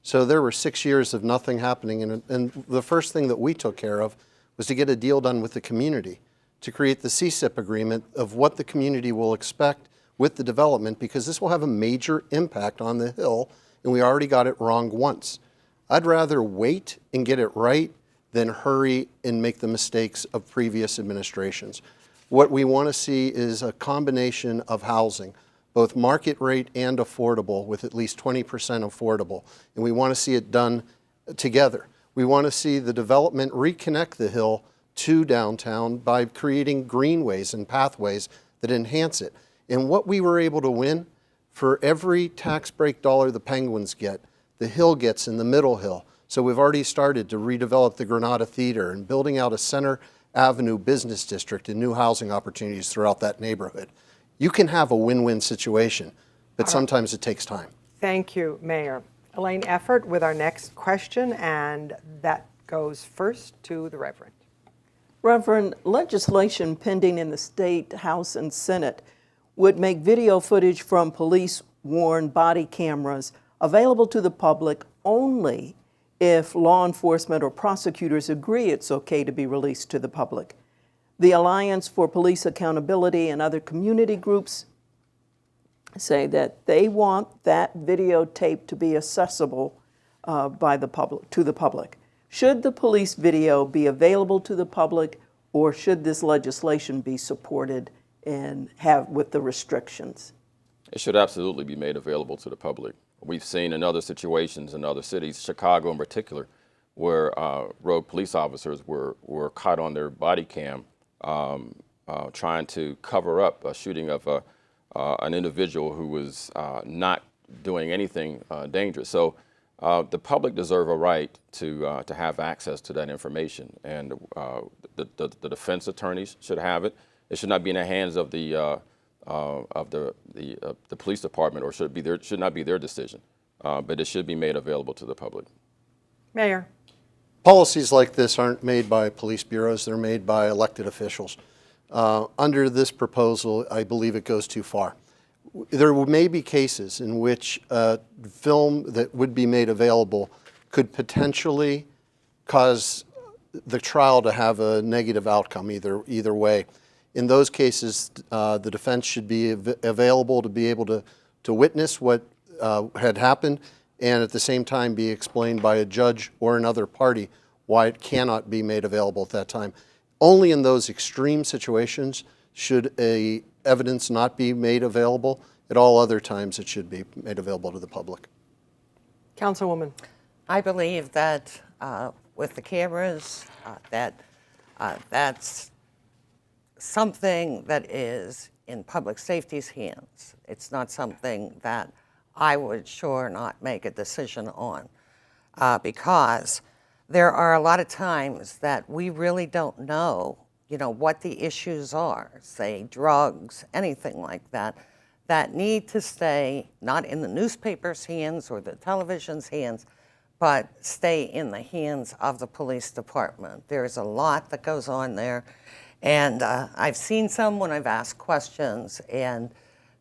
So there were 6 years of nothing happening. And the first thing that we took care of was to get a deal done with the community, to create the CSIP agreement of what the community will expect with the development, because this will have a major impact on the Hill, and we already got it wrong once. I'd rather wait and get it right than hurry and make the mistakes of previous administrations. What we want to see is a combination of housing, both market rate and affordable, with at least 20% affordable, and we want to see it done together. We want to see the development reconnect the Hill to downtown by creating greenways and pathways that enhance it. And what we were able to win, for every tax break dollar the Penguins get, the Hill gets in the Middle Hill. So we've already started to redevelop the Granada Theater and building out a Center Avenue business district and new housing opportunities throughout that neighborhood. You can have a win-win situation, but sometimes it takes time. Thank you, Mayor. Elaine Effort with our next question, and that goes first to the Reverend. Reverend, legislation pending in the State House and Senate would make video footage from police-worn body cameras available to the public only if law enforcement or prosecutors agree it's okay to be released to the public. The Alliance for Police Accountability and other community groups say that they want that videotape to be accessible by the public, to the public. Should the police video be available to the public, or should this legislation be supported and have with the restrictions? It should absolutely be made available to the public. We've seen in other situations in other cities, Chicago in particular, where rogue police officers were caught on their body cam trying to cover up a shooting of an individual who was not doing anything dangerous. So the public deserve a right to have access to that information, and the defense attorneys should have it. It should not be in the hands of the of the police department, or should not be their decision, but it should be made available to the public. Mayor. Policies like this aren't made by police bureaus, they're made by elected officials. Under this proposal, I believe it goes too far. There may be cases in which film that would be made available could potentially cause the trial to have a negative outcome either way. In those cases, the defense should be available to be able to witness what had happened, and at the same time be explained by a judge or another party why it cannot be made available at that time. Only in those extreme situations should evidence not be made available. At all other times, it should be made available to the public. Councilwoman. I believe that with the cameras, that's something that is in public safety's hands. It's not something that I would sure not make a decision on because there are a lot of times that we really don't know, what the issues are, say drugs, anything like that, that need to stay not in the newspaper's hands or the television's hands, but stay in the hands of the police department. There's a lot that goes on there, and I've seen some when I've asked questions, and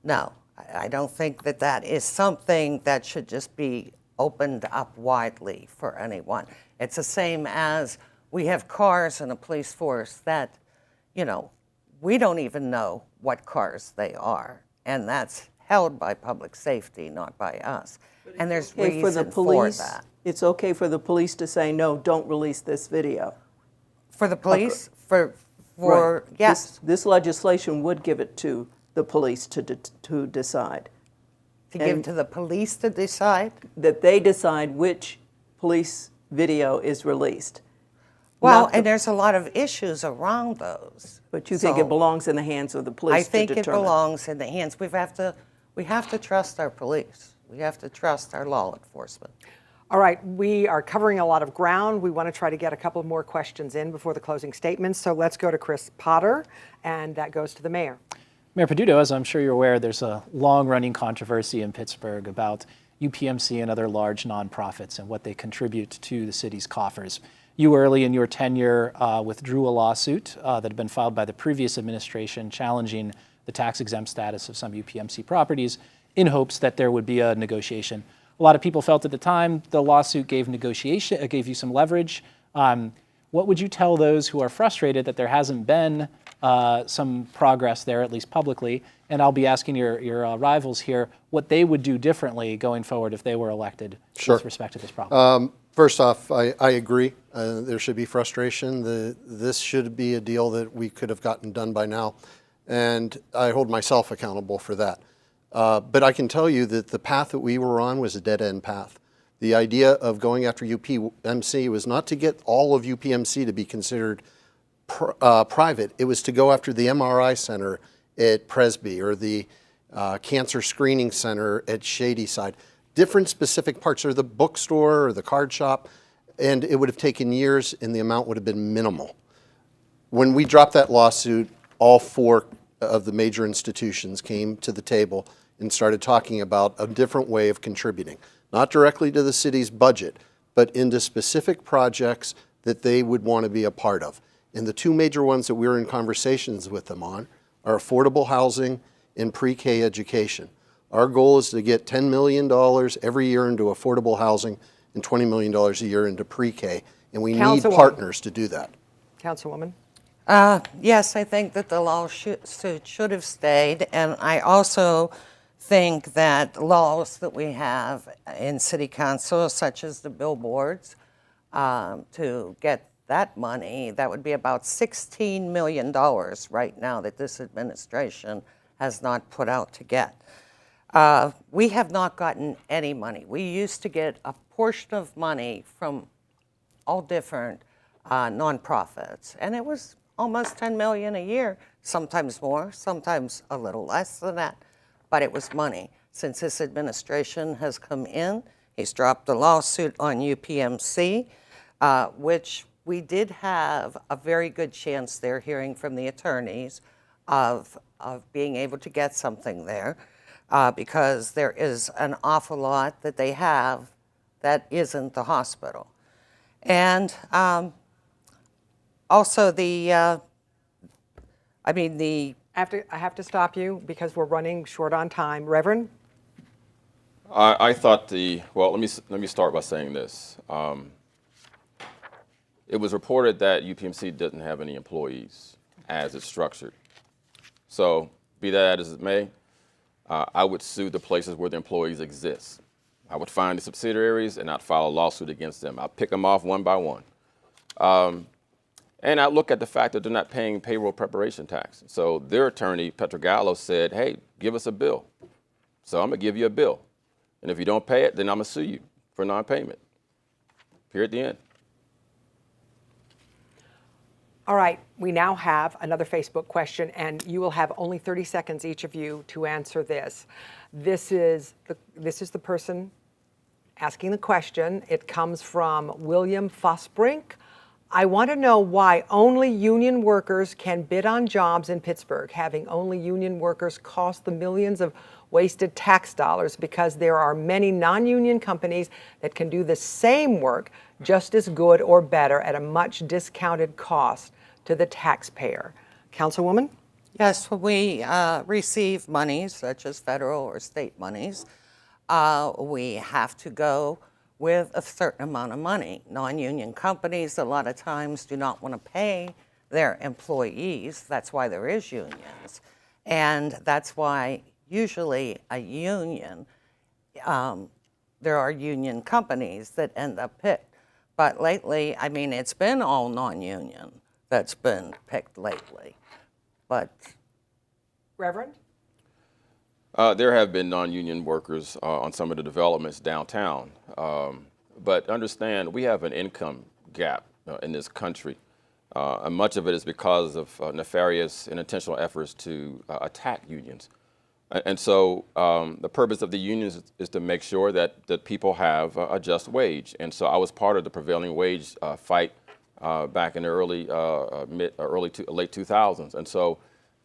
no, I don't think that that is something that should just be opened up widely for anyone. It's the same as we have cars in a police force that, we don't even know what cars they are, and that's held by public safety, not by us. And there's reason for that. It's okay for the police to say, no, don't release this video. For the police, Right. yes. This legislation would give it to the police to decide. To give to the police to decide? That they decide which police video is released. Well, and there's a lot of issues around those. But you think it belongs in the hands of the police to determine? I think it belongs in the hands. We have to trust our police. We have to trust our law enforcement. All right, we are covering a lot of ground. We want to try to get a couple more questions in before the closing statements. So let's go to Chris Potter, and that goes to the mayor. Mayor Peduto, as I'm sure you're aware, there's a long-running controversy in Pittsburgh about UPMC and other large nonprofits and what they contribute to the city's coffers. You early in your tenure withdrew a lawsuit that had been filed by the previous administration challenging the tax-exempt status of some UPMC properties in hopes that there would be a negotiation. A lot of people felt at the time the lawsuit gave you some leverage. What would you tell those who are frustrated that there hasn't been some progress there, at least publicly? And I'll be asking your rivals here what they would do differently going forward if they were elected with respect to this problem. First off, I agree. There should be frustration. This should be a deal that we could have gotten done by now, and I hold myself accountable for that. But I can tell you that the path that we were on was a dead-end path. The idea of going after UPMC was not to get all of UPMC to be considered private. It was to go after the MRI center at Presby or the cancer screening center at Shadyside. Different specific parts, or the bookstore or the card shop, and it would have taken years and the amount would have been minimal. When we dropped that lawsuit, all four of the major institutions came to the table and started talking about a different way of contributing, not directly to the city's budget, but into specific projects that they would want to be a part of. And the two major ones that we're in conversations with them on are affordable housing and pre-K education. Our goal is to get $10 million every year into affordable housing and $20 million a year into pre-K, and we need partners to do that. Councilwoman. Yes, I think that the lawsuit should have stayed, and I also think that laws that we have in City Council, such as the billboards, to get that money, that would be about $16 million right now that this administration has not put out to get. We have not gotten any money. We used to get a portion of money from all different nonprofits, and it was almost $10 million a year, sometimes more, sometimes a little less than that, but it was money. Since this administration has come in, he's dropped the lawsuit on UPMC, which we did have a very good chance there, hearing from the attorneys, of of being able to get something there because there is an awful lot that they have that isn't the hospital. And also I have to stop you because we're running short on time. Reverend? I thought well, let me start by saying this. It was reported that UPMC doesn't have any employees as it's structured. So be that as it may, I would sue the places where the employees exist. I would find the subsidiaries and I'd file a lawsuit against them. I'd pick them off one by one. And I look at the fact that they're not paying payroll preparation tax. So their attorney, Petrogallo, said, hey, give us a bill. So I'm gonna give you a bill. And if you don't pay it, then I'm gonna sue you for non-payment. Here at the end. All right, we now have another Facebook question, and you will have only 30 seconds, each of you, to answer this. This is the person asking the question. It comes from William Fosbrink. I want to know why only union workers can bid on jobs in Pittsburgh. Having only union workers cost the millions of wasted tax dollars because there are many non-union companies that can do the same work just as good or better at a much discounted cost to the taxpayer. Councilwoman? Yes, when we receive monies, such as federal or state monies, we have to go with a certain amount of money. Non-union companies a lot of times do not want to pay their employees. That's why there is unions. And that's why usually a union, there are union companies that end up picked. But lately, I mean, it's been all non-union that's been picked lately. But Reverend? There have been non-union workers on some of the developments downtown. But understand, we have an income gap in this country. And much of it is because of nefarious and intentional efforts to attack unions. And so the purpose of the unions is to make sure that people have a just wage. And so I was part of the prevailing wage fight back in the late 2000s. And so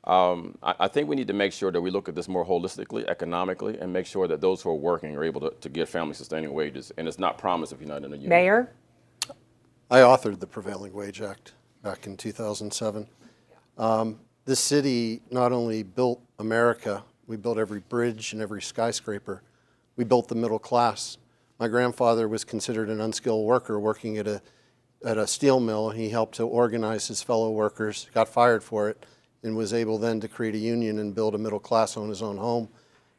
I think we need to make sure that we look at this more holistically, economically, and make sure that those who are working are able to get family-sustaining wages. And it's not promised if you're not in a union. Mayor? I authored the Prevailing Wage Act back in 2007. This city not only built America, we built every bridge and every skyscraper. We built the middle class. My grandfather was considered an unskilled worker working at a steel mill. He helped to organize his fellow workers, got fired for it, and was able then to create a union and build a middle class, own his own home,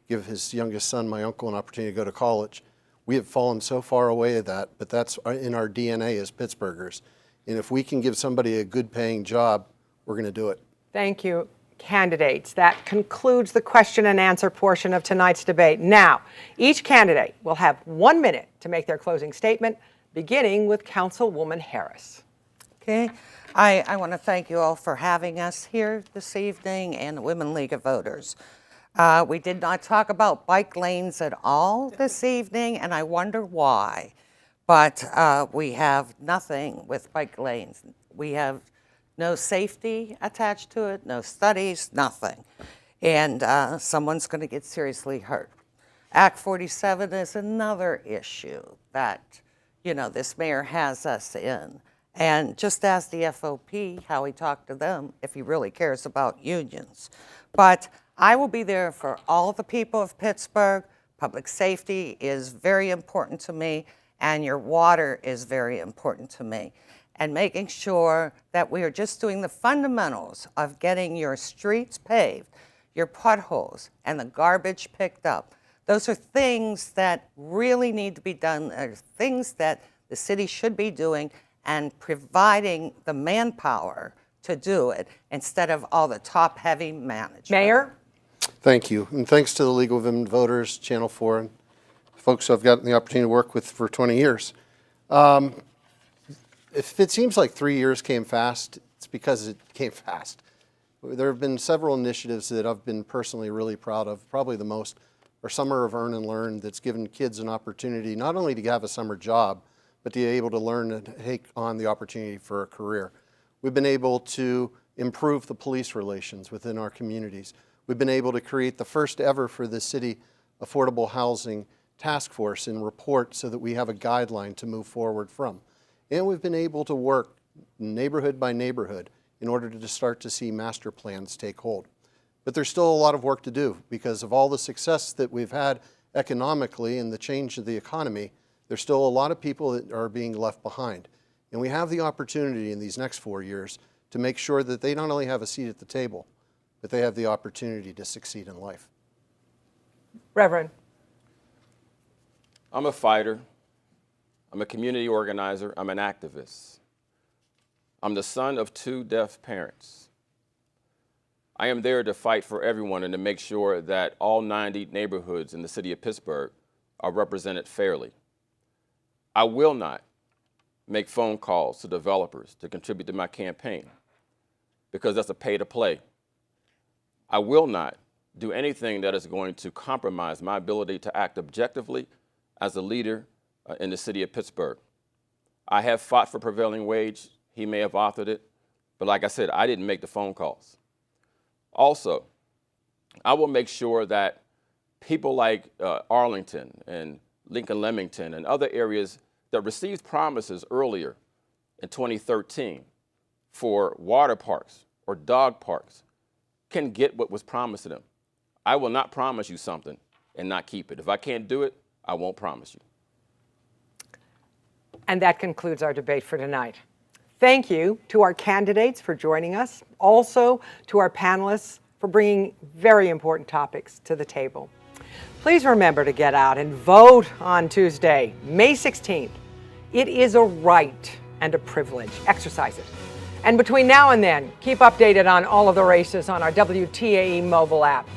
give his youngest son, my uncle, an opportunity to go to college. We have fallen so far away of that, but that's in our DNA as Pittsburghers. And if we can give somebody a good paying job, we're going to do it. Thank you, candidates. That concludes the question and answer portion of tonight's debate. Now, each candidate will have 1 minute to make their closing statement, beginning with Councilwoman Harris. okay, I want to thank you all for having us here this evening and the Women League of Voters. We did not talk about bike lanes at all this evening, and I wonder why. But we have nothing with bike lanes. We have no safety attached to it, no studies, nothing. And someone's going to get seriously hurt. Act 47 is another issue that, you know, this mayor has us in. And just ask the FOP how he talked to them if he really cares about unions. But I will be there for all the people of Pittsburgh. Public safety is very important to me, and your water is very important to me. And making sure that we are just doing the fundamentals of getting your streets paved, your potholes, and the garbage picked up. Those are things that really need to be done. They're things that the city should be doing and providing the manpower to do it instead of all the top-heavy management. Mayor? Thank you. And thanks to the League of Women Voters, Channel 4, and folks I've gotten the opportunity to work with for 20 years. If it seems like 3 years came fast, it's because it came fast. There have been several initiatives that I've been personally really proud of. Probably the most are Summer of Earn and Learn, that's given kids an opportunity not only to have a summer job, but to be able to learn and take on the opportunity for a career. We've been able to improve the police relations within our communities. We've been able to create the first ever for the city affordable housing task force and report so that we have a guideline to move forward from. And we've been able to work neighborhood by neighborhood in order to start to see master plans take hold. But there's still a lot of work to do because of all the success that we've had economically and the change of the economy. There's still a lot of people that are being left behind. And we have the opportunity in these next 4 years to make sure that they not only have a seat at the table, but they have the opportunity to succeed in life. Reverend. I'm a fighter. I'm a community organizer. I'm an activist. I'm the son of 2 deaf parents. I am there to fight for everyone and to make sure that all 90 neighborhoods in the city of Pittsburgh are represented fairly. I will not make phone calls to developers to contribute to my campaign because that's a pay to play. I will not do anything that is going to compromise my ability to act objectively as a leader in the city of Pittsburgh. I have fought for prevailing wage. He may have authored it, but like I said, I didn't make the phone calls. Also, I will make sure that people like Arlington and Lincoln Lemington and other areas that received promises earlier in 2013 for water parks or dog parks can get what was promised to them. I will not promise you something and not keep it. If I can't do it, I won't promise you. And that concludes our debate for tonight. Thank you to our candidates for joining us, also to our panelists for bringing very important topics to the table. Please remember to get out and vote on Tuesday, May 16th. It is a right and a privilege. Exercise it. And between now and then, keep updated on all of the races on our WTAE mobile app.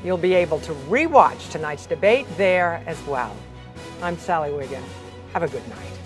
You'll be able to rewatch tonight's debate there as well. I'm Sally Wiggin. Have a good night.